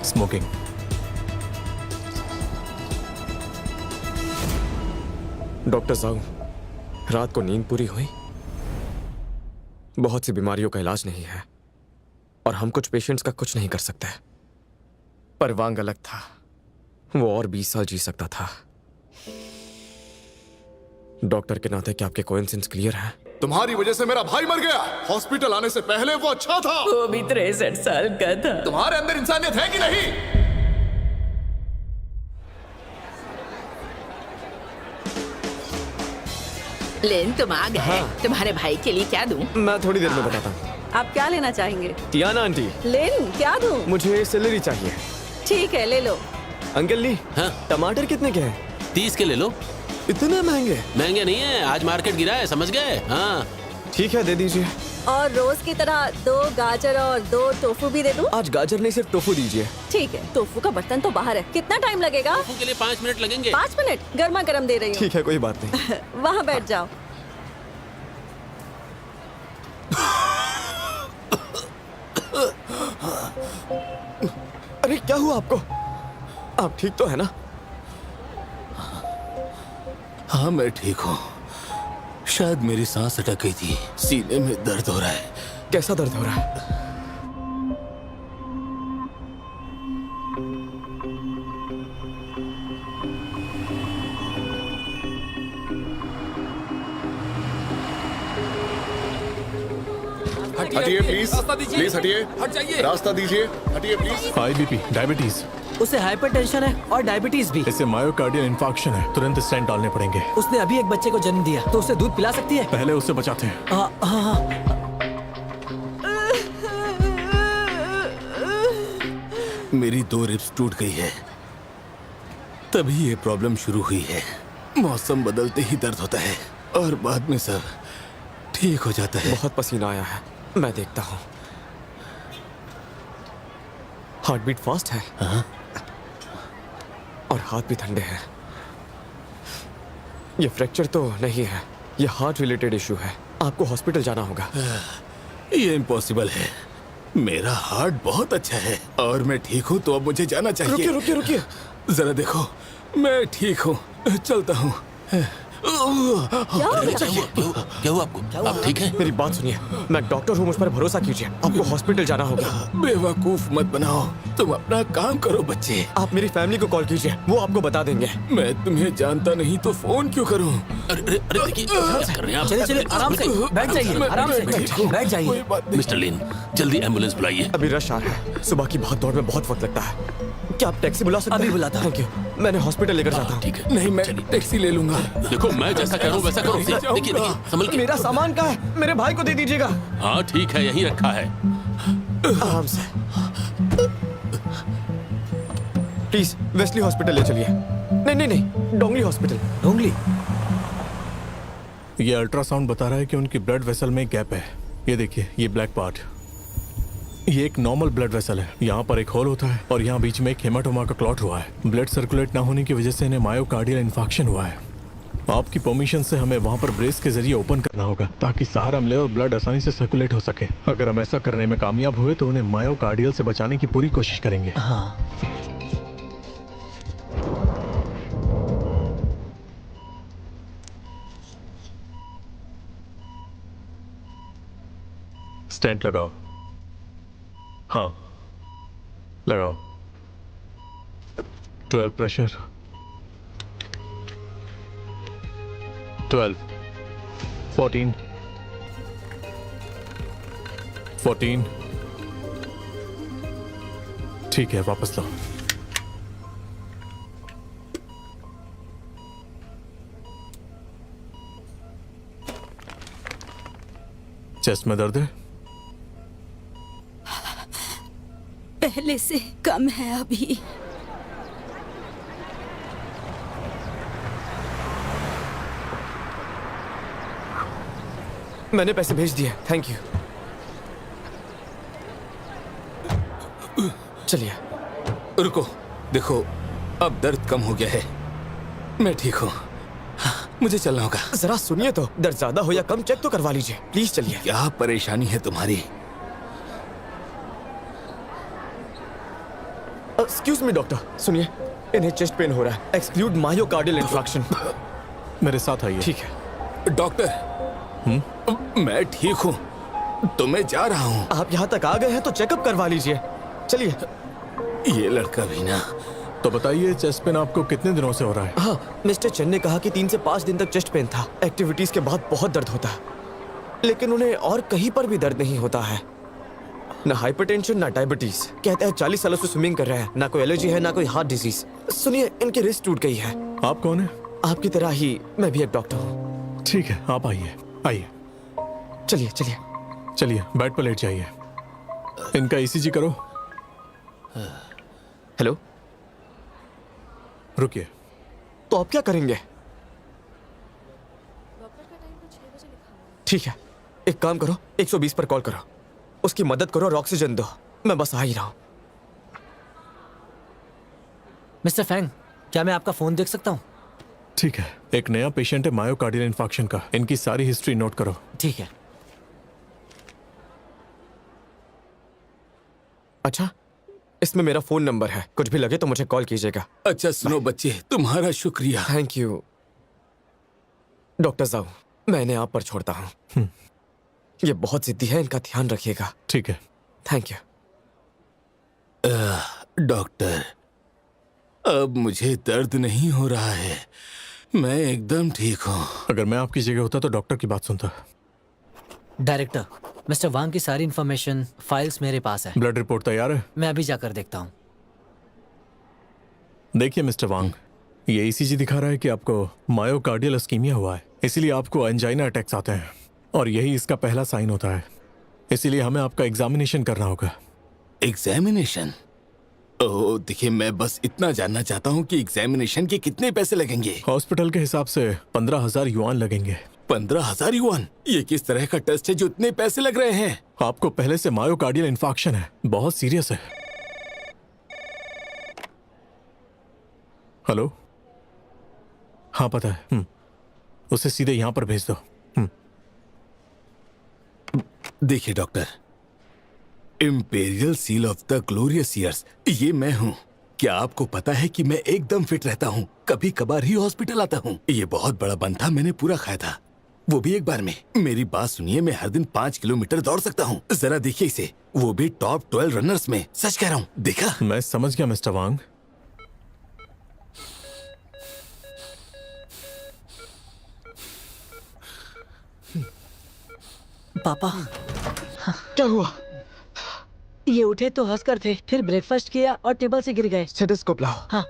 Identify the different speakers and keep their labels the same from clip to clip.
Speaker 1: Smoking.
Speaker 2: Doctor साहब, रात को नींद पूरी हुई? बहुत सी बीमारियों का इलाज नहीं है और हम कुछ पेशेंट्स का कुछ नहीं कर सकते। पर वांग अलग था, वो और 20 साल जी सकता था। डॉक्टर के नाते क्या आपके कोइंसिडेंस क्लियर है?
Speaker 3: तुम्हारी वजह से मेरा भाई मर गया। हॉस्पिटल आने से पहले वो अच्छा था।
Speaker 4: वो भी 63 साल का था।
Speaker 3: तुम्हारे अंदर इंसानियत है कि नहीं?
Speaker 4: लेन, तुम आ गए। तुम्हारे भाई के लिए क्या दूं?
Speaker 2: मैं थोड़ी देर में बताता हूँ।
Speaker 5: आप क्या लेना चाहेंगे?
Speaker 2: टियाना आंटी,
Speaker 5: लेन क्या दूं?
Speaker 2: मुझे सैलरी चाहिए।
Speaker 5: ठीक है, ले लो।
Speaker 2: अंकल ली,
Speaker 6: हाँ?
Speaker 2: टमाटर कितने के हैं?
Speaker 6: 30 के ले लो।
Speaker 2: इतने महंगे?
Speaker 6: महंगे नहीं है, आज मार्केट गिरा है, समझ गए? हाँ
Speaker 2: ठीक है, दे दीजिए।
Speaker 5: और रोज की तरह 2 गाजर और 2 टोफू भी दे दूं?
Speaker 2: आज गाजर नहीं, सिर्फ टोफू दीजिए।
Speaker 5: ठीक है। टोफू का बर्तन तो बाहर है, कितना टाइम लगेगा?
Speaker 6: टोफू के लिए 5 मिनट लगेंगे।
Speaker 5: 5 मिनट? गर्मा गर्म दे रही हूँ।
Speaker 2: ठीक है, कोई बात नहीं।
Speaker 5: वहाँ बैठ जाओ।
Speaker 2: अरे क्या हुआ आपको? आप ठीक तो है ना?
Speaker 3: हाँ, मैं ठीक हूँ। शायद मेरी सांस अटक गई थी। सीने में दर्द हो रहा है।
Speaker 2: कैसा दर्द हो रहा है?
Speaker 3: हटिए प्लीज, प्लीज हटिए।
Speaker 7: हट जाइए।
Speaker 3: रास्ता दीजिए, हटिए प्लीज।
Speaker 1: हाई बीपी, डायबिटीज,
Speaker 7: उसे हाइपरटेंशन है और डायबिटीज भी।
Speaker 1: इसे मायोकार्डियल इंफाक्शन है, तुरंत स्टेंट डालने पड़ेंगे।
Speaker 7: उसने अभी एक बच्चे को जन्म दिया, तो उसे दूध पिला सकती है?
Speaker 1: पहले उसे बचाते हैं।
Speaker 7: हाँ हाँ हाँ।
Speaker 3: मेरी 2 रिब्स टूट गई है, तभी ये प्रॉब्लम शुरू हुई है। मौसम बदलते ही दर्द होता है और बाद में सब ठीक हो जाता है।
Speaker 2: बहुत पसीना आया है, मैं देखता हूँ। हार्ट बीट फास्ट है।
Speaker 3: हाँ?
Speaker 2: और हाथ भी ठंडे हैं। ये फ्रैक्चर तो नहीं है, ये हार्ट रिलेटेड इशू है। आपको हॉस्पिटल जाना होगा।
Speaker 3: ये इम्पॉसिबल है। मेरा हार्ट बहुत अच्छा है और मैं ठीक हूँ, तो अब मुझे जाना चाहिए।
Speaker 2: रुकिए रुकिए रुकिए,
Speaker 3: जरा देखो, मैं ठीक हूँ, चलता हूँ।
Speaker 5: क्या हो गया?
Speaker 6: क्या हुआ आपको? आप ठीक है?
Speaker 2: मेरी बात सुनिए, मैं डॉक्टर हूँ, मुझ पर भरोसा कीजिए। आपको हॉस्पिटल जाना होगा।
Speaker 3: बेवकूफ मत बनाओ, तुम अपना काम करो बच्चे।
Speaker 2: आप मेरी फैमिली को कॉल कीजिए, वो आपको बता देंगे।
Speaker 3: मैं तुम्हें जानता नहीं तो फोन क्यों करूं?
Speaker 6: अरे अरे अरे, देखिए क्या कर रहे हैं आप?
Speaker 7: चलिए चलिए, आराम से बैठ जाइए, आराम से बैठ जाइए।
Speaker 3: कोई बात नहीं।
Speaker 6: मिस्टर लिन, जल्दी एम्बुलेंस बुलाइए।
Speaker 2: अभी रश आ रहा है, सुबह की भाग दौड़ में बहुत वक्त लगता है। क्या आप टैक्सी बुला सकते हैं?
Speaker 7: अभी बुलाता हूँ।
Speaker 2: थैंक यू, मैंने हॉस्पिटल लेकर जाता हूँ।
Speaker 6: ठीक है,
Speaker 3: नहीं, मैं टैक्सी ले लूंगा।
Speaker 6: देखो मैं जैसा कह रहा हूँ वैसा करो। देखिए देखिए, संभल के।
Speaker 2: मेरा सामान कहाँ है? मेरे भाई को दे दीजिएगा।
Speaker 6: हाँ ठीक है, यहीं रखा है।
Speaker 2: आराम से। प्लीज वेस्ली हॉस्पिटल ले चलिए। नहीं नहीं नहीं, डोंगरी हॉस्पिटल।
Speaker 7: डोंगली?
Speaker 1: ये अल्ट्रासाउंड बता रहा है कि उनकी ब्लड वेसल में गैप है। ये देखिए, ये ब्लैक पार्ट, ये एक नॉर्मल ब्लड वेसल है। यहाँ पर एक होल होता है और यहाँ बीच में एक हेमाटोमा का क्लॉट हुआ है। ब्लड सर्कुलेट ना होने की वजह से इन्हें मायोकार्डियल इंफाक्शन हुआ है। आपकी परमिशन से हमें वहाँ पर ब्रेस के जरिए ओपन करना होगा ताकि सहारा मिले और ब्लड आसानी से सर्कुलेट हो सके। अगर हम ऐसा करने में कामयाब हुए तो उन्हें मायोकार्डियल से बचाने की पूरी कोशिश करेंगे।
Speaker 7: हाँ।
Speaker 1: स्टेंट लगाओ। हाँ लगाओ। 12 प्रेशर, 12, 14, 14। ठीक है, वापस लो। चेस्ट में दर्द है?
Speaker 5: पहले से कम है अभी।
Speaker 2: मैंने पैसे भेज दिए, थैंक यू। चलिए।
Speaker 3: रुको, देखो अब दर्द कम हो गया है, मैं ठीक हूँ। मुझे चलना होगा।
Speaker 2: जरा सुनिए तो, दर्द ज्यादा हो या कम चेक तो करवा लीजिए, प्लीज चलिए।
Speaker 3: क्या परेशानी है तुम्हारी?
Speaker 2: एक्सक्यूज मी डॉक्टर, सुनिए, इन्हें चेस्ट पेन हो रहा है, एक्सक्लूड मायोकार्डियल इंफ्रैक्शन।
Speaker 1: मेरे साथ आइए।
Speaker 2: ठीक है।
Speaker 3: डॉक्टर, मैं ठीक हूँ, तो मैं जा रहा हूँ।
Speaker 2: आप यहाँ तक आ गए हैं तो चेकअप करवा लीजिए। चलिए।
Speaker 3: ये लड़का भी ना।
Speaker 1: तो बताइए, चेस्ट पेन आपको कितने दिनों से हो रहा है?
Speaker 2: हाँ, मिस्टर चेन ने कहा कि 3 से 5 दिन तक चेस्ट पेन था। एक्टिविटीज के बाद बहुत दर्द होता है, लेकिन उन्हें और कहीं पर भी दर्द नहीं होता है। ना हाइपरटेंशन, ना डायबिटीज। कहते हैं 40 सालों से स्विमिंग कर रहे हैं, ना कोई एलर्जी है, ना कोई हार्ट डिजीज। सुनिए, इनकी रिस्ट टूट गई है।
Speaker 1: आप कौन है?
Speaker 2: आपकी तरह ही मैं भी एक डॉक्टर हूँ।
Speaker 1: ठीक है, आप आइए आइए।
Speaker 2: चलिए चलिए।
Speaker 1: चलिए, बेड पर लेट जाइए। इनका ईसीजी करो।
Speaker 2: हेलो,
Speaker 1: रुकिए।
Speaker 2: तो आप क्या करेंगे? ठीक है, एक काम करो, 120 पर कॉल करो, उसकी मदद करो और ऑक्सीजन दो। मैं बस आ ही रहा हूं।
Speaker 7: मिस्टर फैंग, क्या मैं आपका फोन देख सकता हूँ?
Speaker 1: ठीक है, एक नया पेशेंट है मायोकार्डियल इंफार्क्शन का। इनकी सारी हिस्ट्री नोट करो।
Speaker 7: ठीक है।
Speaker 2: अच्छा, इसमें मेरा फोन नंबर है, कुछ भी लगे तो मुझे कॉल कीजिएगा।
Speaker 3: अच्छा सुनो बच्चे, तुम्हारा शुक्रिया।
Speaker 2: थैंक यू डॉक्टर जाओ, मैं इन्हें आप पर छोड़ता हूँ। ये बहुत जिद्दी है, इनका ध्यान रखिएगा।
Speaker 1: ठीक है।
Speaker 2: Thank you.
Speaker 3: डॉक्टर, अब मुझे दर्द नहीं हो रहा है, मैं एकदम ठीक हूँ।
Speaker 1: अगर मैं आपकी जगह होता तो डॉक्टर की बात सुनता।
Speaker 7: डायरेक्टर, मिस्टर वांग की सारी इंफॉर्मेशन फाइल्स मेरे पास है।
Speaker 1: ब्लड रिपोर्ट तैयार है?
Speaker 7: मैं अभी जाकर देखता हूँ।
Speaker 1: देखिए मिस्टर वांग, ये ईसीजी दिखा रहा है कि आपको मायोकार्डियल इस्कीमिया हुआ है, इसीलिए आपको एंजाइना अटैक्स आते हैं और यही इसका पहला साइन होता है। इसीलिए हमें आपका एग्जामिनेशन करना होगा।
Speaker 3: एग्जामिनेशन? ओह देखिए, मैं बस इतना जानना चाहता हूँ कि एग्जामिनेशन के कितने पैसे लगेंगे?
Speaker 1: हॉस्पिटल के हिसाब से 15,000 युआन लगेंगे।
Speaker 3: 15,000 युआन? ये किस तरह का टेस्ट है जो इतने पैसे लग रहे हैं?
Speaker 1: आपको पहले से मायोकार्डियल इंफार्क्शन है, बहुत सीरियस है। हेलो, हाँ पता है। उसे सीधे यहाँ पर भेज दो।
Speaker 3: देखिए doctor, imperial seal of the glorious years, ये मैं हूँ। क्या आपको पता है कि मैं एकदम फिट रहता हूँ, कभी कभार ही हॉस्पिटल आता हूँ। ये बहुत बड़ा बन था, मैंने पूरा खाया था, वो भी एक बार में। मेरी बात सुनिए, मैं हर दिन 5 किलोमीटर दौड़ सकता हूँ। जरा देखिए इसे, वो भी टॉप 12 रनर्स में। सच कह रहा हूँ, देखा?
Speaker 1: मैं समझ गया मिस्टर वांग।
Speaker 7: पापा,
Speaker 2: क्या हुआ?
Speaker 7: ये उठे तो हंसकर थे, फिर ब्रेकफास्ट किया और टेबल से गिर गए।
Speaker 2: स्टेथोस्कोप लाओ।
Speaker 7: हाँ।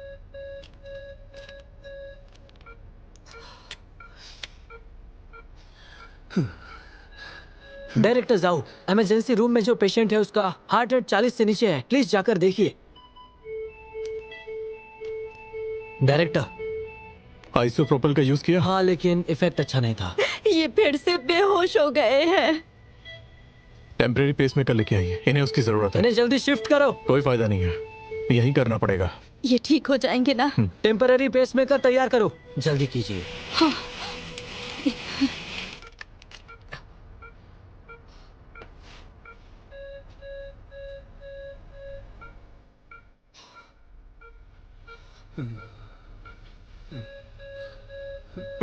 Speaker 7: डायरेक्टर जाओ, इमरजेंसी रूम में जो पेशेंट है उसका हार्ट रेट 40 से नीचे है, प्लीज जाकर देखिए। डायरेक्टर,
Speaker 1: आइसोप्रोपिल का यूज किया?
Speaker 7: हाँ, लेकिन इफेक्ट अच्छा नहीं था।
Speaker 5: ये फिर से बेहोश हो गए हैं।
Speaker 1: टेम्परेरी पेसमेकर लेके आइए, इन्हें उसकी जरूरत है।
Speaker 7: इन्हें जल्दी शिफ्ट करो।
Speaker 1: कोई फायदा नहीं है, यही करना पड़ेगा।
Speaker 5: ये ठीक हो जाएंगे ना?
Speaker 7: टेम्पररी पेसमेकर तैयार करो, जल्दी कीजिए।
Speaker 5: हाँ।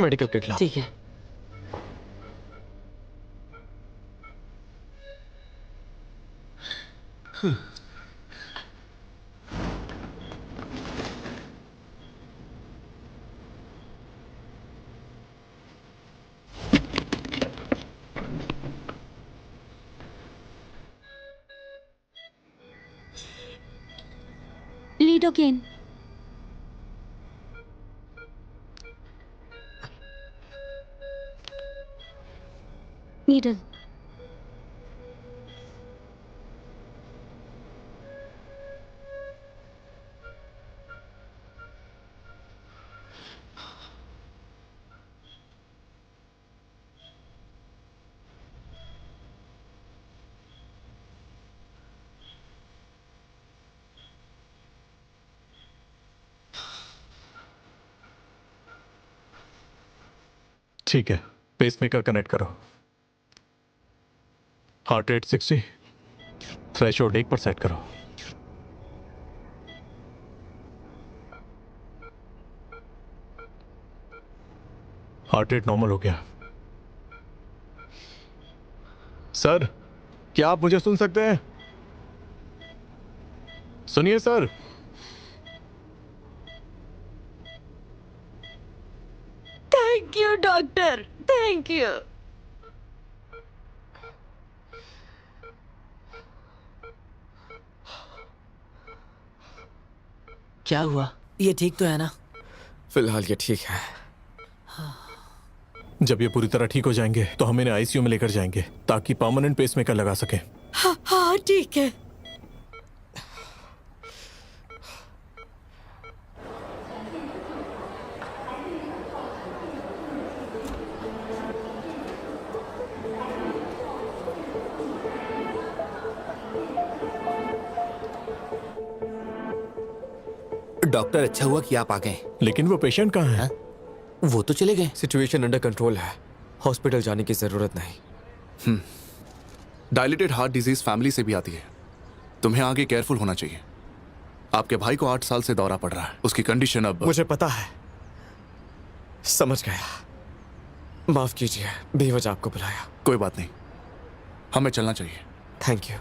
Speaker 2: मेडिकल किट लाओ।
Speaker 7: ठीक है।
Speaker 5: लीडोकेन। नीडल।
Speaker 1: ठीक है, पेसमेकर कनेक्ट करो। हार्ट रेट 60, थ्रेशोल्ड 1 पर सेट करो। हार्ट रेट नॉर्मल हो गया। सर, क्या आप मुझे सुन सकते हैं? सुनिए sir.
Speaker 5: Thank you doctor, thank you.
Speaker 7: क्या हुआ? ये ठीक तो है ना?
Speaker 2: फिलहाल ये ठीक है।
Speaker 1: जब ये पूरी तरह ठीक हो जाएंगे तो हम इन्हें आईसीयू में लेकर जाएंगे ताकि परमानेंट पेसमेकर लगा सकें।
Speaker 5: हाँ ठीक है।
Speaker 3: डॉक्टर, अच्छा हुआ कि आप आ गए।
Speaker 1: लेकिन वो पेशेंट कहाँ है?
Speaker 3: वो तो चले गए।
Speaker 2: सिचुएशन अंडर कंट्रोल है, हॉस्पिटल जाने की जरूरत नहीं।
Speaker 8: डायलिटेड हार्ट डिजीज फैमिली से भी आती है। तुम्हें आगे केयरफुल होना चाहिए। आपके भाई को 8 साल से दौरा पड़ रहा है। उसकी कंडीशन अब
Speaker 2: मुझे पता है, समझ गया। माफ कीजिए, बेवजह आपको बुलाया।
Speaker 8: कोई बात नहीं, हमें चलना चाहिए।
Speaker 2: Thank you.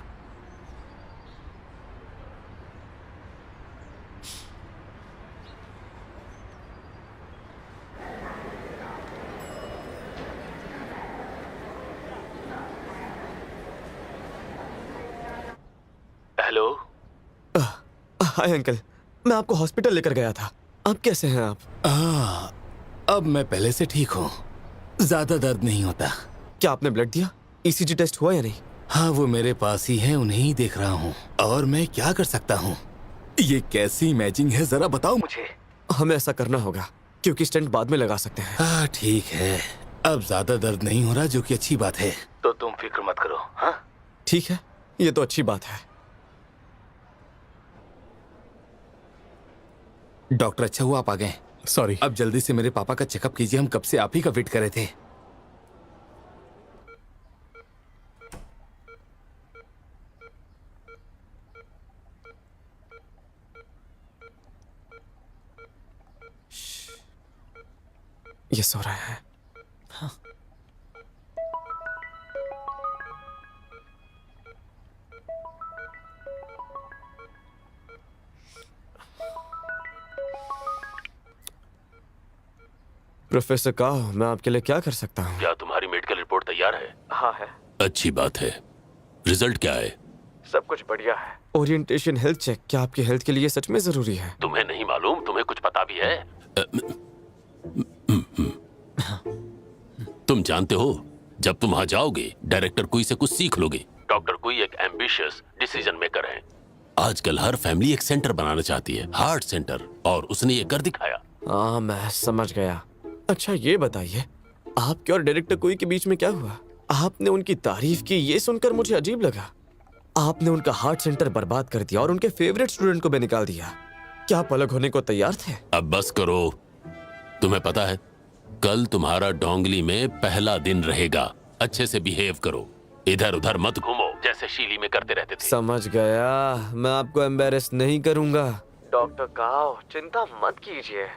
Speaker 6: Hello.
Speaker 2: Hi uncle, मैं आपको हॉस्पिटल लेकर गया था। आप कैसे हैं आप?
Speaker 3: अब मैं पहले से ठीक हूँ, ज्यादा दर्द नहीं होता।
Speaker 2: क्या आपने ब्लड दिया? ईसीजी टेस्ट हुआ या नहीं?
Speaker 3: हाँ, वो मेरे पास ही है, उन्हें ही देख रहा हूँ। और मैं क्या कर सकता हूँ? ये कैसी इमेजिंग है, जरा बताओ मुझे।
Speaker 2: हमें ऐसा करना होगा क्योंकि स्टेंट बाद में लगा सकते हैं।
Speaker 3: हाँ ठीक है, अब ज्यादा दर्द नहीं हो रहा, जो कि अच्छी बात है। तो तुम फिक्र मत करो। हाँ
Speaker 2: ठीक है, ये तो अच्छी बात है।
Speaker 3: डॉक्टर, अच्छा हुआ आप आ गए।
Speaker 1: सॉरी।
Speaker 3: अब जल्दी से मेरे पापा का चेकअप कीजिए, हम कब से आप ही का वेट कर रहे थे।
Speaker 2: ये सो रहा है। प्रोफेसर काओ, मैं आपके लिए क्या कर सकता हूँ?
Speaker 6: क्या तुम्हारी मेडिकल रिपोर्ट तैयार है?
Speaker 2: हाँ है।
Speaker 6: अच्छी बात है। रिजल्ट क्या है?
Speaker 2: सब कुछ बढ़िया है। ओरिएंटेशन हेल्थ चेक, क्या आपकी हेल्थ के लिए सच में जरूरी है?
Speaker 6: तुम्हें नहीं मालूम? तुम्हें कुछ पता भी है? तुम जानते हो, जब तुम वहां जाओगे डायरेक्टर कुई से कुछ सीख लोगे। डॉक्टर कुई एक एम्बिशियस डिसीजन मेकर है। आजकल हर फैमिली एक सेंटर बनाना चाहती है, हार्ट सेंटर, और उसने ये कर दिखाया।
Speaker 2: हाँ, मैं समझ गया। अच्छा ये बताइए, आपके और डायरेक्टर कोई के बीच में क्या हुआ? आपने उनकी तारीफ की, ये सुनकर मुझे अजीब लगा। आपने उनका हार्ट सेंटर बर्बाद कर दिया और उनके फेवरेट स्टूडेंट को भी निकाल दिया। क्या आप अलग होने को तैयार थे?
Speaker 6: अब बस करो। तुम्हें पता है, कल तुम्हारा डोंगली में पहला दिन रहेगा। अच्छे से बिहेव करो, इधर उधर मत घूमो जैसे शीली में करते रहते थे।
Speaker 2: समझ गया, मैं आपको एम्बेरस नहीं करूंगा। डॉक्टर काओ, चिंता मत कीजिए।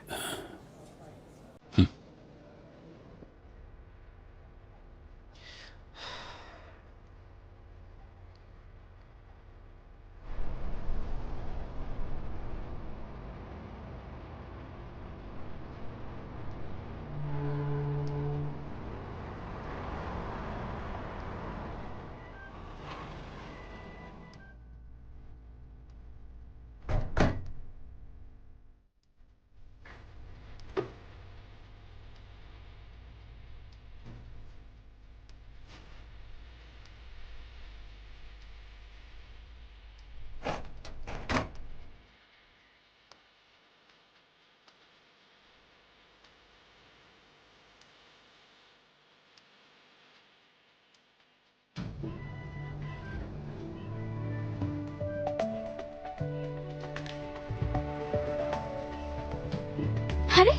Speaker 5: अरे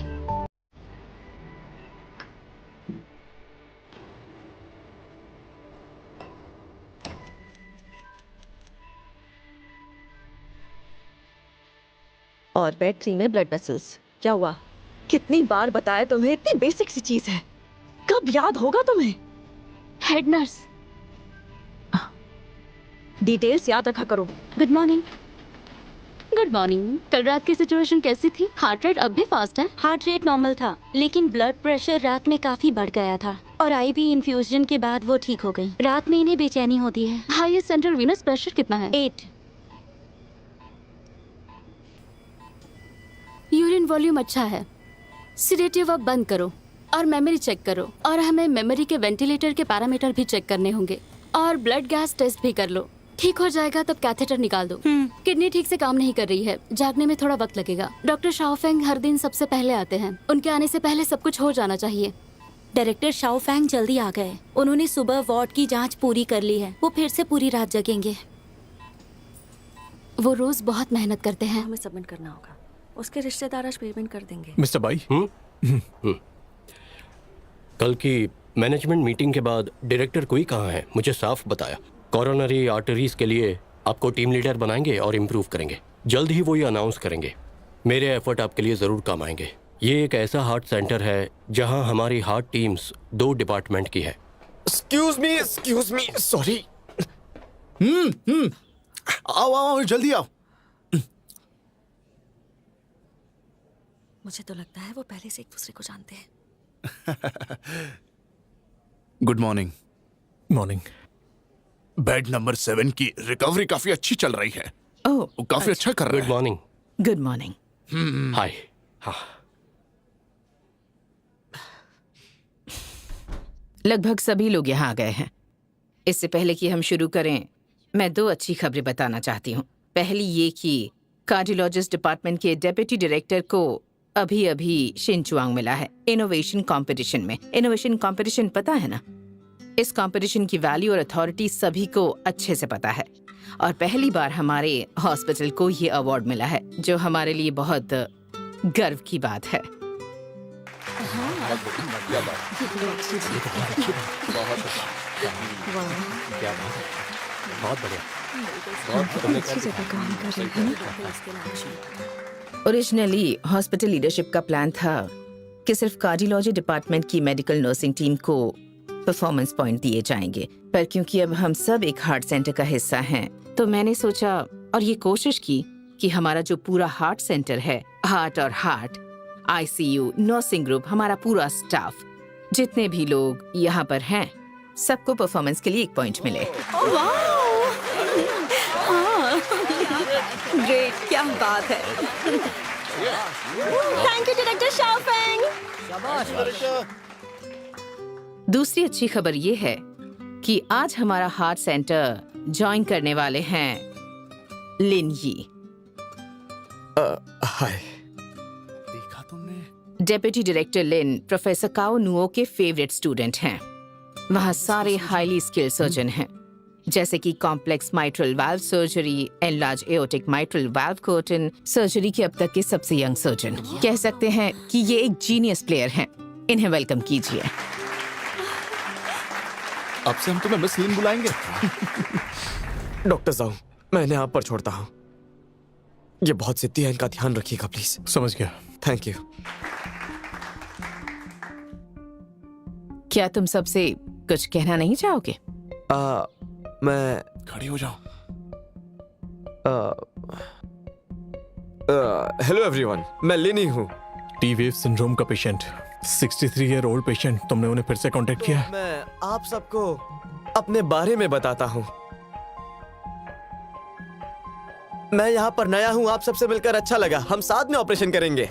Speaker 5: और बेड 3 में ब्लड वेसल्स। क्या हुआ? कितनी बार बताया तुम्हें, इतनी बेसिक सी चीज है। सब याद होगा तुम्हें?
Speaker 9: हेड नर्स,
Speaker 5: डिटेल्स याद रखा करो।
Speaker 9: Good morning. Good morning. कल रात की सिचुएशन कैसी थी? हार्ट रेट अब भी फास्ट है?
Speaker 10: हार्ट रेट नॉर्मल था, लेकिन ब्लड प्रेशर रात में काफी बढ़ गया था और आईवी इन्फ्यूजन के बाद वो ठीक हो गई। रात में इन्हें बेचैनी होती है।
Speaker 9: हाईएस्ट सेंट्रल वीनस प्रेशर कितना है?
Speaker 10: 8।
Speaker 9: यूरिन वॉल्यूम अच्छा है। सिडेटिव अब बंद करो और मेमोरी चेक करो, और हमें मेमोरी के वेंटिलेटर के पैरामीटर भी चेक करने होंगे, और ब्लड गैस टेस्ट भी कर लो। ठीक हो जाएगा तब कैथेटर निकाल दो। किडनी ठीक से काम नहीं कर रही है, जागने में थोड़ा वक्त लगेगा। डॉक्टर शाओफेंग हर दिन सबसे पहले आते हैं, उनके आने से पहले सब कुछ हो जाना चाहिए।
Speaker 10: डायरेक्टर शाओफेंग जल्दी आ गए। उन्होंने सुबह वार्ड की जांच पूरी कर ली है। वो फिर से पूरी रात जगेंगे।
Speaker 9: वो रोज बहुत मेहनत करते हैं।
Speaker 5: हमें सबमिट करना होगा। उसके रिश्तेदार आज पेमेंट कर देंगे।
Speaker 1: मिस्टर बाई,
Speaker 11: कल की मैनेजमेंट मीटिंग के बाद डायरेक्टर कोई कहाँ है? मुझे साफ बताया। कोरोनरी आर्टरीज के लिए आपको टीम लीडर बनाएंगे और इम्प्रूव करेंगे। जल्द ही वो ये अनाउंस करेंगे। मेरे एफर्ट आपके लिए ज़रूर काम आएंगे। ये एक ऐसा हार्ट सेंटर है जहां हमारी हार्ट टीम्स 2 डिपार्टमेंट की है।
Speaker 2: Excuse me, sorry.
Speaker 8: आओ जल्दी आओ।
Speaker 5: मुझे तो लगता है वो पहले से एक दूसरे को जानते हैं।
Speaker 8: Good morning.
Speaker 1: Morning.
Speaker 8: Bed number 7 की रिकवरी काफी अच्छी चल रही है। वो काफी अच्छा कर रहा
Speaker 11: गुड
Speaker 8: है।
Speaker 11: मॉर्निंग।
Speaker 5: Good morning.
Speaker 11: हाय। हाँ,
Speaker 4: लगभग सभी लोग यहाँ आ गए हैं। इससे पहले कि हम शुरू करें, मैं 2 अच्छी खबरें बताना चाहती हूँ। पहली ये कि कार्डियोलॉजिस्ट डिपार्टमेंट के डेप्यूटी डायरेक्टर को अभी अभी शिनचुआंग मिला है इनोवेशन कंपटीशन में। इनोवेशन कंपटीशन पता है ना? इस कंपटीशन की वैल्यू और अथॉरिटी सभी को अच्छे से पता है, और पहली बार हमारे हॉस्पिटल को ये अवार्ड मिला है, जो हमारे लिए बहुत गर्व की बात है।
Speaker 11: बहुत बढ़िया।
Speaker 4: ओरिजिनली हॉस्पिटल लीडरशिप का प्लान था कि सिर्फ कार्डियोलॉजी डिपार्टमेंट की मेडिकल नर्सिंग टीम को परफॉर्मेंस पॉइंट दिए जाएंगे, पर क्योंकि अब हम सब एक हार्ट सेंटर का हिस्सा हैं, तो मैंने सोचा और ये कोशिश की कि हमारा जो पूरा हार्ट सेंटर है, हार्ट, आईसीयू, नर्सिंग ग्रुप, हमारा पूरा स्टाफ, जितने भी लोग यहाँ पर हैं, सबको परफॉर्मेंस के लिए 1 पॉइंट मिले।
Speaker 5: ग्रेट, क्या बात है। Thank you director Shaofeng.
Speaker 4: दूसरी अच्छी खबर ये है कि आज हमारा हार्ट सेंटर ज्वाइन करने वाले हैं लिन यी।
Speaker 2: हाय।
Speaker 8: देखा तुमने?
Speaker 4: डेप्यूटी डायरेक्टर लिन प्रोफेसर काओ नुओ के फेवरेट स्टूडेंट हैं। वहाँ सारे हाईली स्किल्ड सर्जन हैं, जैसे कि complex mitral valve surgery, enlarge aortic mitral valve curtain surgery के अब तक के सबसे यंग सर्जन। कह सकते हैं कि ये एक जीनियस प्लेयर हैं। इन्हें वेलकम कीजिए।
Speaker 8: अब से हम तुम्हें मिस लिन बुलाएंगे।
Speaker 2: डॉक्टर साहब, मैं इन्हें आप पर छोड़ता हूँ। ये बहुत जिद्दी है, इनका ध्यान रखिएगा प्लीज।
Speaker 1: समझ गया।
Speaker 2: Thank you.
Speaker 4: क्या तुम सबसे कुछ कहना नहीं चाहोगे?
Speaker 2: मैं
Speaker 8: खड़ी हो जाओ।
Speaker 2: हेलो एवरीवन, मैं लिन ही हूँ।
Speaker 1: टी वेव सिंड्रोम का पेशेंट, 63 ईयर ओल्ड पेशेंट। तुमने उन्हें फिर से कांटेक्ट किया?
Speaker 2: मैं आप सबको अपने बारे में बताता हूँ। मैं यहाँ पर नया हूँ, आप सबसे मिलकर अच्छा लगा। हम साथ में ऑपरेशन करेंगे।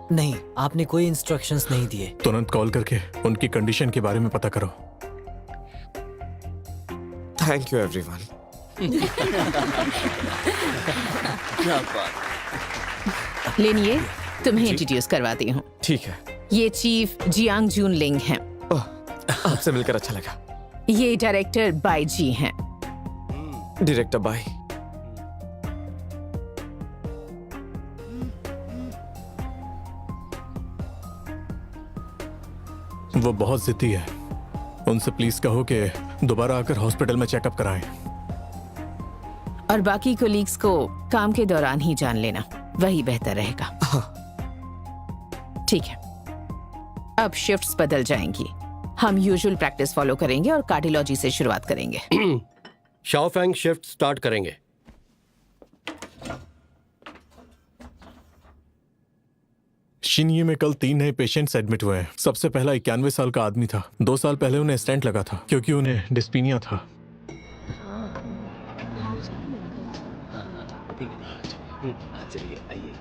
Speaker 7: नहीं, आपने कोई इंस्ट्रक्शंस नहीं दिए।
Speaker 1: तुरंत कॉल करके उनकी कंडीशन के बारे में पता करो।
Speaker 2: Thank you everyone.
Speaker 8: क्या बात।
Speaker 4: लिन, ये तुम्हें इंट्रोड्यूस करवाती हूँ।
Speaker 2: ठीक है।
Speaker 4: ये चीफ जियांग जून लिंग हैं।
Speaker 2: आपसे मिलकर अच्छा लगा।
Speaker 4: ये डायरेक्टर बाई जी हैं।
Speaker 2: Director by.
Speaker 1: वो बहुत जिद्दी है। उनसे प्लीज कहो कि दोबारा आकर हॉस्पिटल में चेकअप कराएं।
Speaker 4: और बाकी कोलीग्स को काम के दौरान ही जान लेना। वही बेहतर रहेगा। ठीक है, अब शिफ्ट्स बदल जाएंगी। हम यूजुअल प्रैक्टिस फॉलो करेंगे और कार्डियोलॉजी से शुरुआत करेंगे।
Speaker 11: शाओफेंग शिफ्ट स्टार्ट करेंगे।
Speaker 1: शिन्यू में कल 3 नए पेशेंट्स एडमिट हुए हैं। सबसे पहला 91 साल का आदमी था। 2 साल पहले उन्हें स्टेंट लगा था क्योंकि उन्हें डिस्पीनिया था।
Speaker 3: चलिए आइए।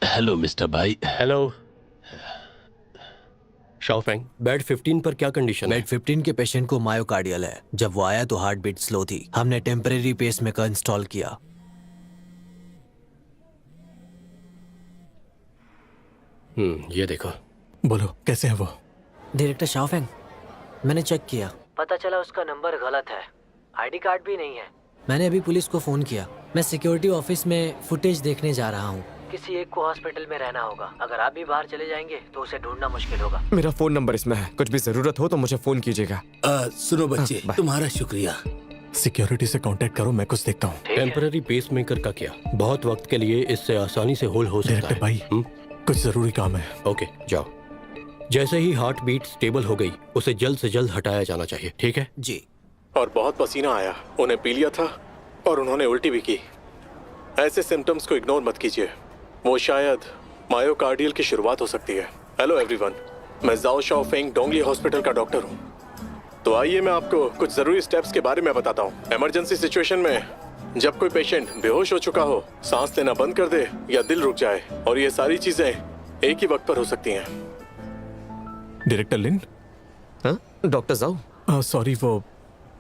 Speaker 6: हेलो मिस्टर भाई।
Speaker 11: हेलो शाओफेंग, बेड 15 पर क्या कंडीशन है?
Speaker 12: बेड 15 के पेशेंट को मायोकार्डियल है। जब वो आया तो हार्ट बीट स्लो थी। हमने टेम्परेरी पेसमेकर इंस्टॉल किया।
Speaker 11: ये देखो।
Speaker 1: बोलो, कैसे है वो?
Speaker 12: डायरेक्टर शाओफेंग, मैंने चेक किया, पता चला उसका नंबर गलत है। आईडी कार्ड भी नहीं है। मैंने अभी पुलिस को फोन किया। मैं सिक्योरिटी ऑफिस में फुटेज देखने जा रहा हूँ। किसी एक को हॉस्पिटल में रहना होगा। अगर आप भी बाहर चले जाएंगे तो उसे ढूंढना मुश्किल होगा।
Speaker 2: मेरा फोन नंबर इसमें है। कुछ भी जरूरत हो तो मुझे फोन कीजिएगा।
Speaker 3: सुनो बच्चे, तुम्हारा शुक्रिया।
Speaker 1: सिक्योरिटी से कांटेक्ट करो, मैं कुछ देखता हूँ।
Speaker 11: टेम्पररी पेसमेकर का क्या? बहुत वक्त के लिए इससे आसानी से होल्ड हो सकता
Speaker 1: डायरेक्टर
Speaker 11: है।
Speaker 1: भाई, कुछ जरूरी काम है।
Speaker 11: ओके, जाओ। जैसे ही हार्ट बीट स्टेबल हो गई, उसे जल्द से जल्द हटाया जाना चाहिए। ठीक है
Speaker 12: जी।
Speaker 1: और बहुत पसीना आया, उन्हें पी लिया था और उन्होंने उल्टी भी की। ऐसे सिम्टम्स को इग्नोर मत कीजिए, वो शायद मायोकार्डियल की शुरुआत हो सकती है। हेलो एवरीवन, मैं जाओ शाओफेंग डोंगली हॉस्पिटल का डॉक्टर हूँ। तो आइए मैं आपको कुछ जरूरी स्टेप्स के बारे में बताता हूँ। इमरजेंसी सिचुएशन में जब कोई पेशेंट बेहोश हो चुका हो, सांस लेना बंद कर दे या दिल रुक जाए, और ये सारी चीजें एक ही वक्त पर हो सकती हैं। डायरेक्टर लिन?
Speaker 2: डॉक्टर जाओ।
Speaker 1: सॉरी, वो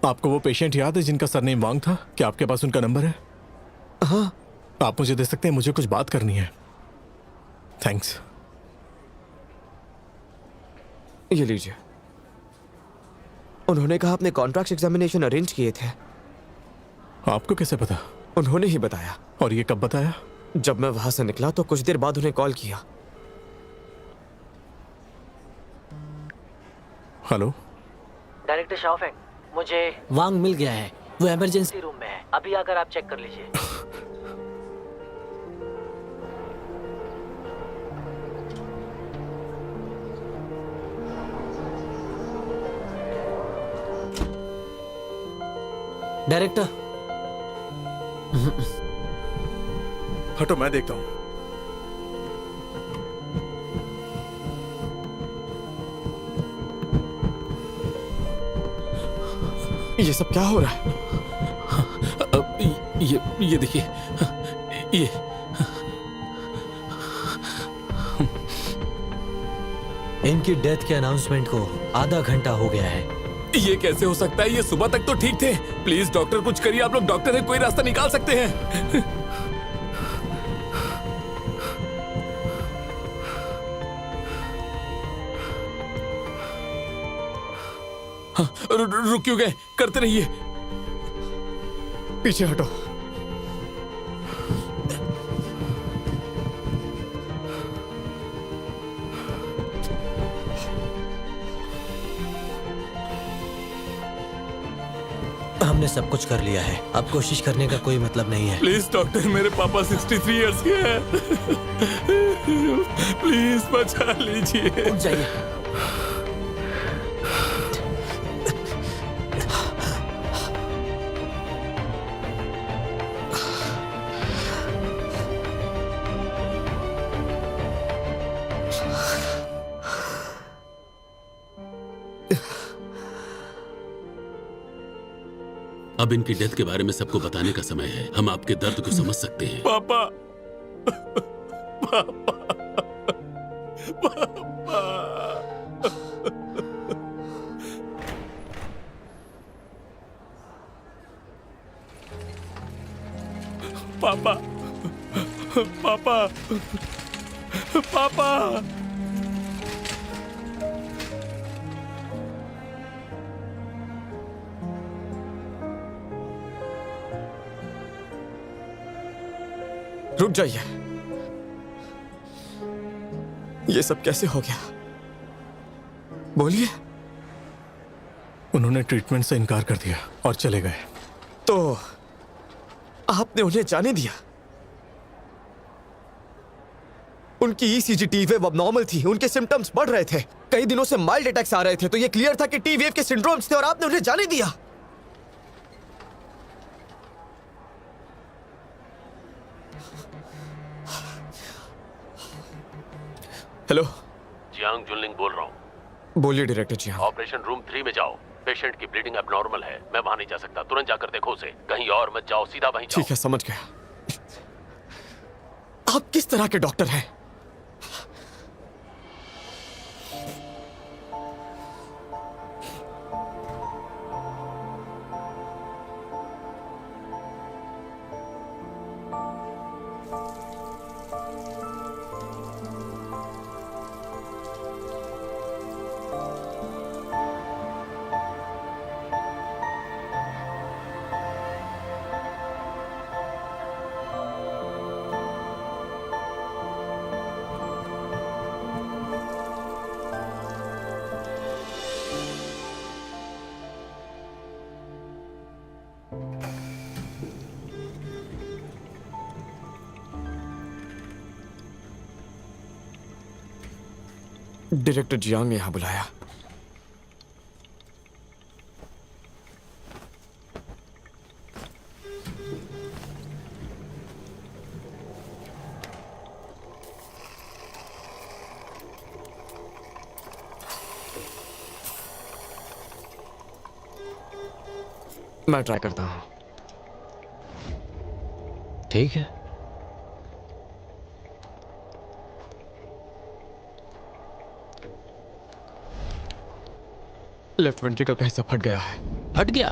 Speaker 1: आपको वो पेशेंट याद है जिनका सरनेम वांग था? क्या आपके पास उनका नंबर है?
Speaker 2: हाँ।
Speaker 1: आप मुझे दे सकते हैं? मुझे कुछ बात करनी है। थैंक्स।
Speaker 2: ये लीजिए। उन्होंने कहा आपने कॉन्ट्रैक्ट एग्जामिनेशन अरेंज किए थे।
Speaker 1: आपको कैसे पता?
Speaker 2: उन्होंने ही बताया।
Speaker 1: और ये कब बताया?
Speaker 2: जब मैं वहां से निकला तो कुछ देर बाद उन्हें कॉल किया।
Speaker 1: हेलो
Speaker 12: डायरेक्टर शाओफेंग, मुझे वांग मिल गया है। वो इमरजेंसी रूम में है। अभी आकर आप चेक कर लीजिए। डायरेक्टर,
Speaker 1: हटो, मैं देखता हूँ।
Speaker 2: ये सब क्या हो रहा है?
Speaker 3: ये देखिए, ये
Speaker 12: इनकी डेथ के अनाउंसमेंट को आधा घंटा हो गया है।
Speaker 3: ये कैसे हो सकता है? ये सुबह तक तो ठीक थे। प्लीज डॉक्टर, कुछ करिए। आप लोग डॉक्टर हैं, कोई रास्ता निकाल सकते हैं। रुक क्यों गए? करते रहिए।
Speaker 2: पीछे हटो।
Speaker 12: हमने सब कुछ कर लिया है। अब कोशिश करने का कोई मतलब नहीं है।
Speaker 3: प्लीज डॉक्टर, मेरे पापा 63 इयर्स के हैं। प्लीज बचा लीजिए।
Speaker 12: उठ जाइए।
Speaker 6: अब इनकी डेथ के बारे में सबको बताने का समय है। हम आपके दर्द को समझ सकते हैं।
Speaker 3: पापा, पापा, पापा।
Speaker 1: पापा पापा
Speaker 2: रुक जाइए, ये सब कैसे हो गया? बोलिए।
Speaker 1: उन्होंने ट्रीटमेंट से इनकार कर दिया और चले गए।
Speaker 2: तो आपने उन्हें जाने दिया? उनकी ईसीजी टी वेव अब नॉर्मल थी, उनके सिम्टम्स बढ़ रहे थे, कई दिनों से माइल्ड अटैक्स आ रहे थे, तो ये क्लियर था कि टी वेव के सिंड्रोम्स थे और आपने उन्हें जाने दिया। हेलो,
Speaker 6: जियांग जुनलिंग बोल रहा हूँ।
Speaker 2: बोलिए डायरेक्टर जी। हाँ,
Speaker 6: ऑपरेशन रूम 3 में जाओ। पेशेंट की ब्लीडिंग एबनॉर्मल है, मैं वहां नहीं जा सकता। तुरंत जाकर देखो उसे, कहीं और मत जाओ, सीधा वहीं जाओ।
Speaker 2: ठीक है, समझ गया। आप किस तरह के डॉक्टर हैं? डायरेक्टर जियांग ने यहां बुलाया। मैं ट्राई करता हूं।
Speaker 11: ठीक है।
Speaker 2: लेफ्ट वेंट्रिकल का हिस्सा फट गया है।
Speaker 6: फट गया?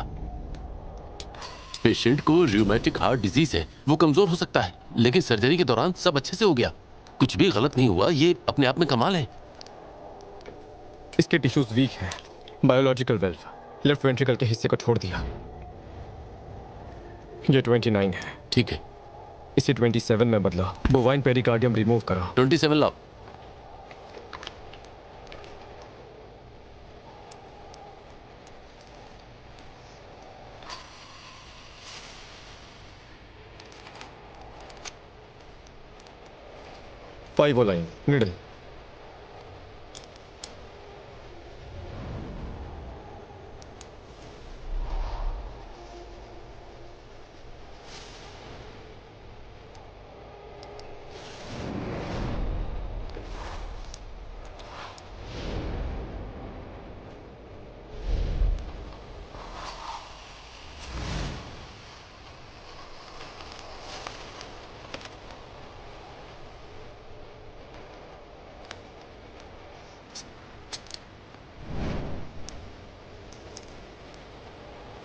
Speaker 6: पेशेंट को रूमेटिक हार्ट डिजीज है, वो कमजोर हो सकता है, लेकिन सर्जरी के दौरान सब अच्छे से हो गया, कुछ भी गलत नहीं हुआ। ये अपने आप में कमाल है।
Speaker 2: इसके टिश्यूज वीक हैं। बायोलॉजिकल वेल्व लेफ्ट वेंट्रिकल के हिस्से को छोड़ दिया। ये 29 है।
Speaker 6: ठीक है,
Speaker 2: इसे 27 में बदला। बोवाइन पेरिकार्डियम रिमूव करो।
Speaker 6: 27 लाओ।
Speaker 2: Five line needle.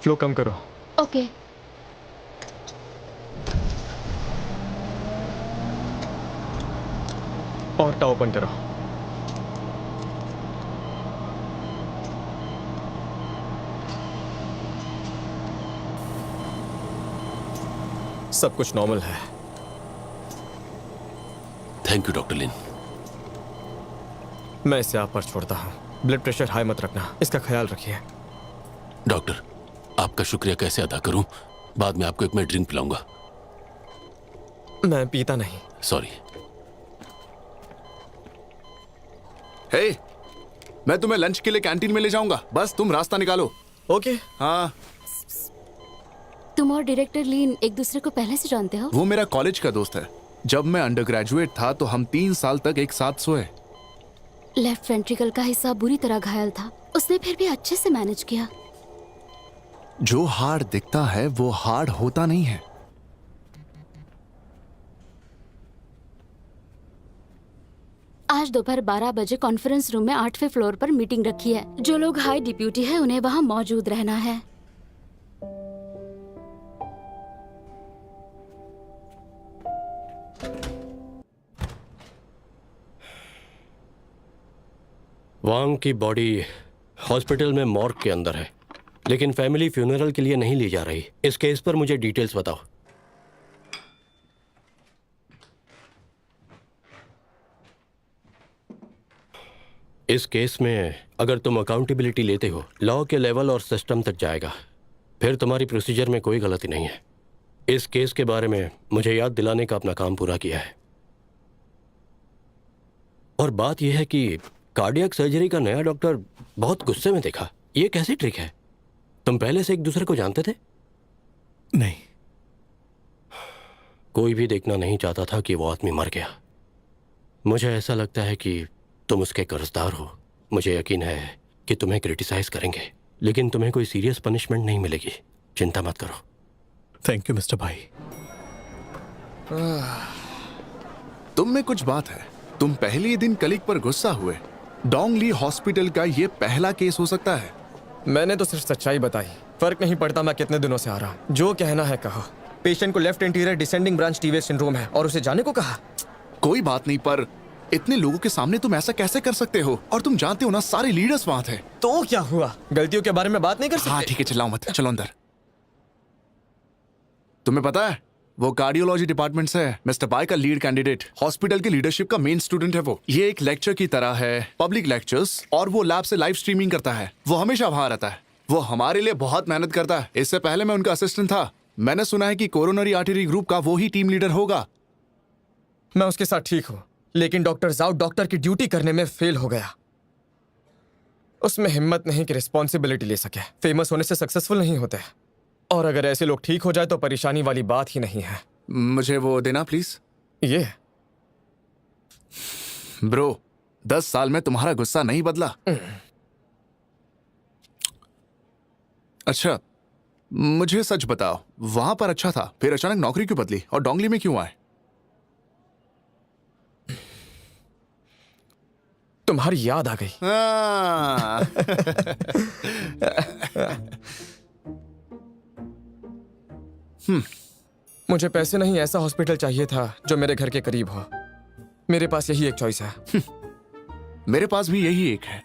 Speaker 2: फ्लो कम करो।
Speaker 9: ओके।
Speaker 2: और टाव ओपन करो। सब कुछ नॉर्मल है।
Speaker 6: थैंक यू डॉक्टर लिन।
Speaker 2: मैं इसे आप पर छोड़ता हूं। ब्लड प्रेशर हाई मत रखना, इसका ख्याल रखिए।
Speaker 6: डॉक्टर, आपका शुक्रिया कैसे अदा करूं? बाद में आपको एक मैं ड्रिंक पिलाऊंगा।
Speaker 2: मैं पीता नहीं।
Speaker 6: सॉरी।
Speaker 8: हे, मैं तुम्हें लंच के लिए कैंटीन में ले जाऊंगा, बस तुम रास्ता निकालो।
Speaker 2: ओके।
Speaker 8: हाँ।
Speaker 9: तुम और डायरेक्टर लीन एक दूसरे को पहले से जानते हो?
Speaker 8: वो मेरा कॉलेज का दोस्त है। जब मैं अंडर ग्रेजुएट था तो हम 3 साल तक एक साथ सोए।
Speaker 9: लेफ्ट वेंट्रिकल का हिस्सा बुरी तरह घायल था, उसने फिर भी अच्छे से मैनेज किया।
Speaker 8: जो हार्ड दिखता है वो हार्ड होता नहीं है।
Speaker 9: आज दोपहर 12 बजे कॉन्फ्रेंस रूम में 8वें फ्लोर पर मीटिंग रखी है। जो लोग हाई डिप्यूटी है उन्हें वहां मौजूद रहना है।
Speaker 11: वांग की बॉडी हॉस्पिटल में मॉर्ग के अंदर है, लेकिन फैमिली फ्यूनरल के लिए नहीं ली जा रही। इस केस पर मुझे डिटेल्स बताओ। इस केस में अगर तुम अकाउंटेबिलिटी लेते हो, लॉ के लेवल और सिस्टम तक जाएगा। फिर तुम्हारी प्रोसीजर में कोई गलती नहीं है। इस केस के बारे में मुझे याद दिलाने का अपना काम पूरा किया है। और बात यह है कि कार्डियक सर्जरी का नया डॉक्टर बहुत गुस्से में देखा। ये कैसी ट्रिक है? तुम पहले से एक दूसरे को जानते थे?
Speaker 1: नहीं।
Speaker 11: कोई भी देखना नहीं चाहता था कि वो आदमी मर गया। मुझे ऐसा लगता है कि तुम उसके कर्जदार हो। मुझे यकीन है कि तुम्हें क्रिटिसाइज करेंगे, लेकिन तुम्हें कोई सीरियस पनिशमेंट नहीं मिलेगी। चिंता मत करो।
Speaker 1: थैंक यू मिस्टर भाई।
Speaker 8: तुम में कुछ बात है। तुम पहले ही दिन कलीग पर गुस्सा हुए। डोंगली हॉस्पिटल का ये पहला केस हो सकता है।
Speaker 2: मैंने तो सिर्फ सच्चाई बताई। फर्क नहीं पड़ता मैं कितने दिनों से आ रहा हूँ। जो कहना है कहा। पेशेंट को लेफ्ट एंटीरियर डिसेंडिंग ब्रांच टीवे सिंड्रोम है और उसे जाने को कहा।
Speaker 8: कोई बात नहीं, पर इतने लोगों के सामने तुम ऐसा कैसे कर सकते हो? और तुम जानते हो ना, सारे लीडर्स वहां थे।
Speaker 2: तो क्या हुआ? गलतियों के बारे में बात नहीं कर सकते?
Speaker 8: हाँ ठीक है, चिल्लाओ मत, चलो अंदर। तुम्हें पता है वो कार्डियोलॉजी डिपार्टमेंट से है। मिस्टर बाय का लीड कैंडिडेट, हॉस्पिटल की लीडरशिप का मेन स्टूडेंट है वो। ये एक लेक्चर की तरह है, पब्लिक लेक्चर्स, और वो लैब से लाइव स्ट्रीमिंग करता है। वो हमेशा वहां रहता है। वो हमारे लिए बहुत मेहनत करता है। इससे पहले मैं उनका असिस्टेंट था। मैंने सुना है कि कोरोनरी आर्टरी ग्रुप का वो ही टीम लीडर होगा।
Speaker 2: मैं उसके साथ ठीक हूँ, लेकिन डॉक्टर जाओ डॉक्टर की ड्यूटी करने में फेल हो गया। उसमें हिम्मत नहीं कि रिस्पॉन्सिबिलिटी ले सके। फेमस होने से सक्सेसफुल नहीं होते, और अगर ऐसे लोग ठीक हो जाए तो परेशानी वाली बात ही नहीं है।
Speaker 8: मुझे वो देना प्लीज।
Speaker 2: ये
Speaker 8: ब्रो, 10 साल में तुम्हारा गुस्सा नहीं बदला। अच्छा, मुझे सच बताओ, वहां पर अच्छा था, फिर अचानक नौकरी क्यों बदली और डोंगली में क्यों आए?
Speaker 2: तुम्हारी याद आ गई। मुझे पैसे नहीं, ऐसा हॉस्पिटल चाहिए था जो मेरे घर के करीब हो। मेरे पास यही एक चॉइस है।
Speaker 8: मेरे पास भी यही एक है।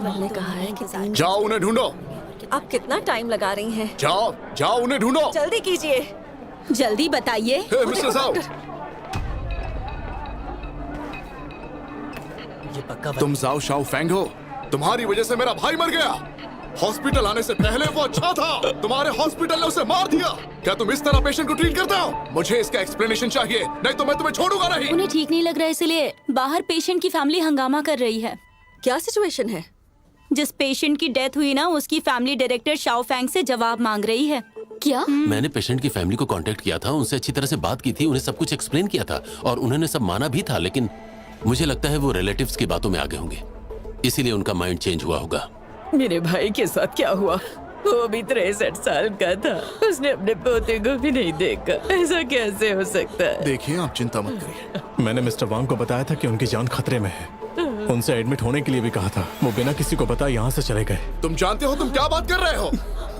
Speaker 5: मैंने कहा है कि
Speaker 8: जाओ उन्हें ढूंढो।
Speaker 5: आप कितना टाइम लगा रही हैं?
Speaker 8: जाओ जाओ उन्हें ढूंढो।
Speaker 5: जल्दी कीजिए।
Speaker 10: जल्दी बताइए।
Speaker 8: मिस्टर साहब,
Speaker 12: ये पक्का
Speaker 8: तुम जाओ शाओ फेंग हो। तुम्हारी वजह से मेरा भाई मर गया। हॉस्पिटल आने से पहले वो अच्छा था। तुम्हारे हॉस्पिटल ने उसे मार दिया। क्या तुम इस तरह पेशेंट को ट्रीट करते हो? मुझे इसका एक्सप्लेनेशन चाहिए, नहीं तो मैं तुम्हें छोड़ूंगा नहीं।
Speaker 10: उन्हें ठीक नहीं लग रहा है, इसलिए बाहर पेशेंट की फैमिली हंगामा कर रही है।
Speaker 5: क्या सिचुएशन है?
Speaker 10: जिस पेशेंट की डेथ हुई ना, उसकी फैमिली डायरेक्टर शाओ फैंग से जवाब मांग रही है। क्या?
Speaker 6: मैंने पेशेंट की फैमिली को कांटेक्ट किया था, उनसे अच्छी तरह से बात की थी, उन्हें सब कुछ एक्सप्लेन किया था और उन्होंने सब माना भी था, लेकिन मुझे लगता है वो रिलेटिव्स की बातों में आगे होंगे, इसीलिए उनका माइंड चेंज हुआ होगा।
Speaker 4: मेरे भाई के साथ क्या हुआ? वो भी 63 साल का था। उसने अपने पोते को भी नहीं देखा। ऐसा कैसे हो सकता है?
Speaker 8: देखिए, आप चिंता मत करिए।
Speaker 1: मैंने मिस्टर वांग को बताया था कि उनकी जान खतरे में है। उनसे एडमिट होने के लिए भी कहा था। वो बिना किसी को बताए यहाँ से चले गए।
Speaker 8: तुम जानते हो तुम क्या बात कर रहे हो?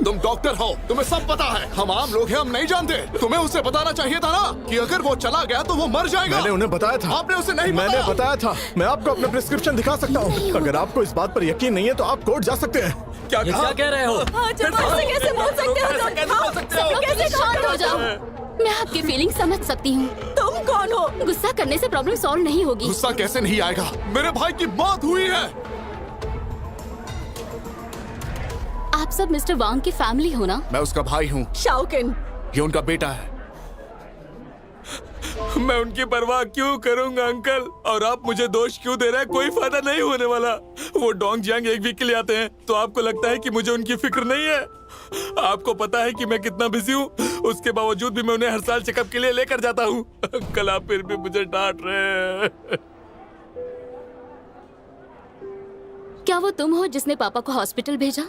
Speaker 8: तुम डॉक्टर हो, तुम्हें सब पता है। हम आम लोग हैं, हम नहीं जानते। तुम्हें उसे बताना चाहिए था ना कि अगर वो चला गया तो वो मर जाएगा।
Speaker 1: मैंने उन्हें बताया था।
Speaker 8: आपने उसे नहीं
Speaker 1: मैंने बताया था। मैं आपको अपना प्रिस्क्रिप्शन दिखा सकता हूँ। अगर आपको इस बात पर यकीन नहीं है तो आप कोर्ट जा सकते हैं।
Speaker 12: क्या कह रहे हो?
Speaker 5: कैसे बोल सकते हो? कैसे
Speaker 10: शांत हो जाओ। मैं आपकी फीलिंग समझ सकती हूँ।
Speaker 5: तुम कौन हो?
Speaker 10: गुस्सा करने से प्रॉब्लम सॉल्व नहीं होगी।
Speaker 8: गुस्सा कैसे नहीं आएगा? मेरे भाई की मौत हुई है।
Speaker 10: आप सब मिस्टर वांग की फैमिली हो ना?
Speaker 8: मैं उसका भाई हूँ।
Speaker 5: शाओकिन,
Speaker 8: ये उनका बेटा है।
Speaker 3: मैं उनकी परवाह क्यों करूंगा अंकल? और आप मुझे दोष क्यों दे रहे हैं? कोई फायदा नहीं होने वाला। वो डोंग जियांग एक वीक के लिए आते हैं, तो आपको लगता है कि मुझे उनकी फिक्र नहीं है? आपको पता है कि मैं कितना बिजी हूँ, उसके बावजूद भी मैं उन्हें हर साल चेकअप के लिए लेकर जाता हूँ। अंकल, आप फिर भी मुझे डांट रहे हैं।
Speaker 10: क्या वो तुम हो जिसने पापा को हॉस्पिटल भेजा?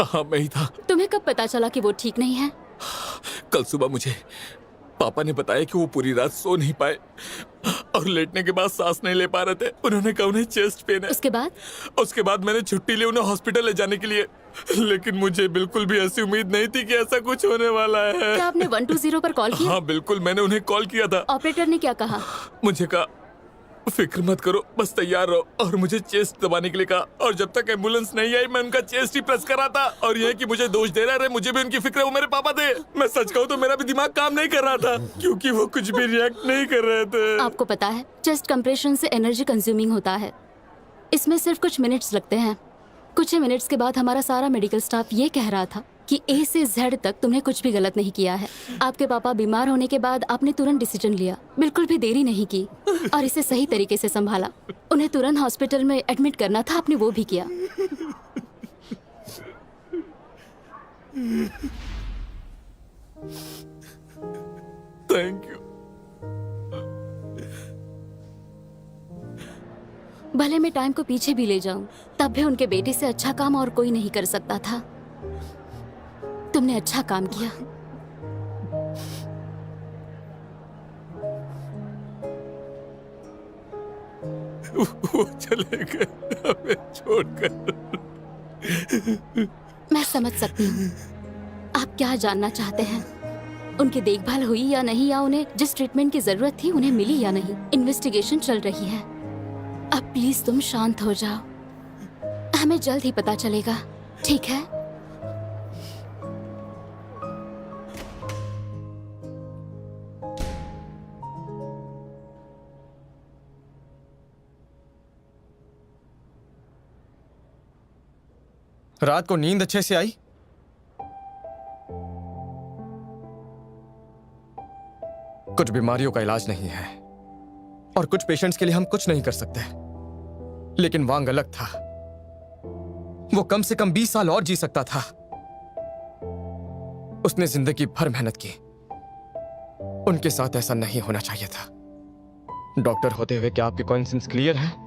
Speaker 3: हाँ, मैं ही था।
Speaker 10: तुम्हें कब पता चला कि वो ठीक नहीं है?
Speaker 3: कल सुबह मुझे पापा ने बताया कि वो पूरी रात सो नहीं पाए और लेटने के बाद सांस नहीं ले पा रहे थे। उन्होंने कहा उन्हें चेस्ट पेन है।
Speaker 10: उसके बाद?
Speaker 3: उसके बाद मैंने छुट्टी ली उन्हें हॉस्पिटल ले जाने के लिए।
Speaker 1: लेकिन मुझे बिल्कुल भी ऐसी उम्मीद नहीं थी कि ऐसा कुछ होने वाला है।
Speaker 9: क्या आपने 120 पर कॉल किया?
Speaker 1: हाँ बिल्कुल, मैंने उन्हें कॉल किया था।
Speaker 9: ऑपरेटर ने क्या कहा?
Speaker 1: मुझे कहा फिक्र मत करो, बस तैयार रहो, और मुझे चेस्ट दबाने के लिए कहा। और जब तक एम्बुलेंस नहीं आई मैं उनका चेस्ट ही प्रेस कर रहा था। और ये कि मुझे दोष दे रहे, मुझे भी उनकी फिक्र है, वो मेरे पापा थे। मैं सच कहूँ तो मेरा भी दिमाग काम नहीं कर रहा था, क्योंकि वो कुछ भी रिएक्ट नहीं कर रहे थे।
Speaker 9: आपको पता है चेस्ट कंप्रेशन से एनर्जी कंज्यूमिंग होता है, इसमें सिर्फ कुछ मिनट्स लगते हैं। कुछ ही मिनट्स के बाद हमारा सारा मेडिकल स्टाफ ये कह रहा था कि ए से जेड तक तुमने कुछ भी गलत नहीं किया है। आपके पापा बीमार होने के बाद आपने तुरंत डिसीजन लिया, बिल्कुल भी देरी नहीं की और इसे सही तरीके से संभाला। उन्हें तुरंत हॉस्पिटल में एडमिट करना था, आपने वो भी किया।
Speaker 1: Thank you.
Speaker 9: भले मैं टाइम को पीछे भी ले जाऊं, तब भी उनके बेटे से अच्छा काम और कोई नहीं कर सकता था। तुमने अच्छा काम किया।
Speaker 1: वो चले गए हमें छोड़कर।
Speaker 9: मैं समझ सकती हूँ आप क्या जानना चाहते हैं। उनकी देखभाल हुई या नहीं, या उन्हें जिस ट्रीटमेंट की जरूरत थी उन्हें मिली या नहीं। इन्वेस्टिगेशन चल रही है। अब प्लीज तुम शांत हो जाओ, हमें जल्द ही पता चलेगा, ठीक है?
Speaker 2: रात को नींद अच्छे से आई? कुछ बीमारियों का इलाज नहीं है और कुछ पेशेंट्स के लिए हम कुछ नहीं कर सकते, लेकिन वांग अलग था। वो कम से कम 20 साल और जी सकता था। उसने जिंदगी भर मेहनत की। उनके साथ ऐसा नहीं होना चाहिए था। डॉक्टर होते हुए क्या आपकी कॉन्शियंस क्लियर है?